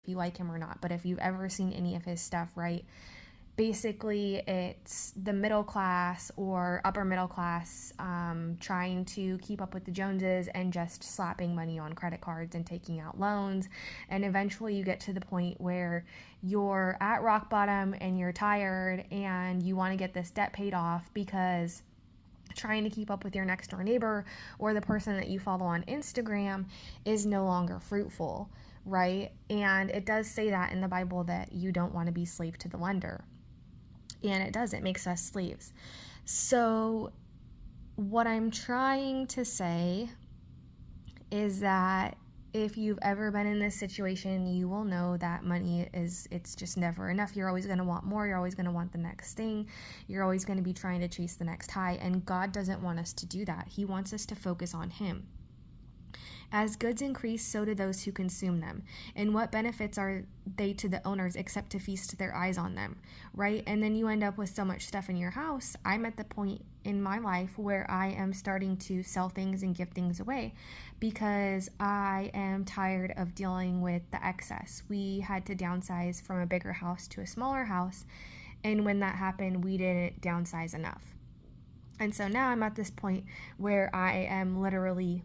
you like him or not, but if you've ever seen any of his stuff, right, basically it's the middle class or upper middle class trying to keep up with the Joneses and just slapping money on credit cards and taking out loans. And eventually you get to the point where you're at rock bottom and you're tired and you want to get this debt paid off, because trying to keep up with your next door neighbor or the person that you follow on Instagram is no longer fruitful, right? And it does say that in the Bible that you don't want to be slave to the lender. And it does, it makes us slaves. So what I'm trying to say is that if you've ever been in this situation, you will know that money it's just never enough. You're always going to want more. You're always going to want the next thing. You're always going to be trying to chase the next high. And God doesn't want us to do that. He wants us to focus on Him. As goods increase, so do those who consume them. And what benefits are they to the owners except to feast their eyes on them, right? And then you end up with so much stuff in your house. I'm at the point in my life where I am starting to sell things and give things away because I am tired of dealing with the excess. We had to downsize from a bigger house to a smaller house, and when that happened, we didn't downsize enough. And so now I'm at this point where I am literally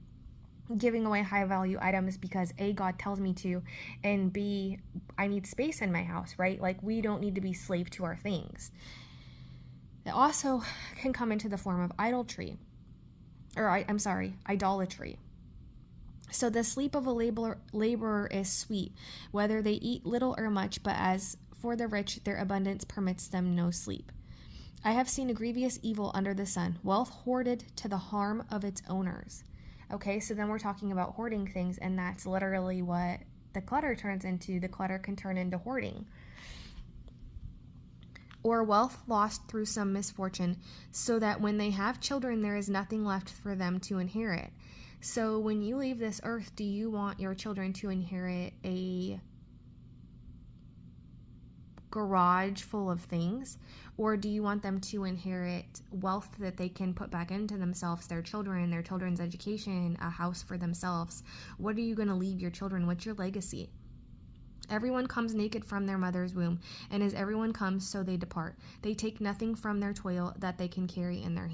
giving away high value items because A, God tells me to, and B, I need space in my house, right? Like, we don't need to be slave to our things. It also can come into the form of idolatry. So the sleep of a laborer is sweet, whether they eat little or much, but as for the rich, their abundance permits them no sleep. I have seen a grievous evil under the sun, wealth hoarded to the harm of its owners. Okay, so then we're talking about hoarding things, and that's literally what the clutter turns into. The clutter can turn into hoarding. Or wealth lost through some misfortune, so that when they have children, there is nothing left for them to inherit. So when you leave this earth, do you want your children to inherit a garage full of things, or do you want them to inherit wealth that they can put back into themselves, their children, their children's education, a house for themselves? What are you going to leave your children? What's your legacy? Everyone comes naked from their mother's womb, and as everyone comes, so they depart. They take nothing from their toil that they can carry in their hands.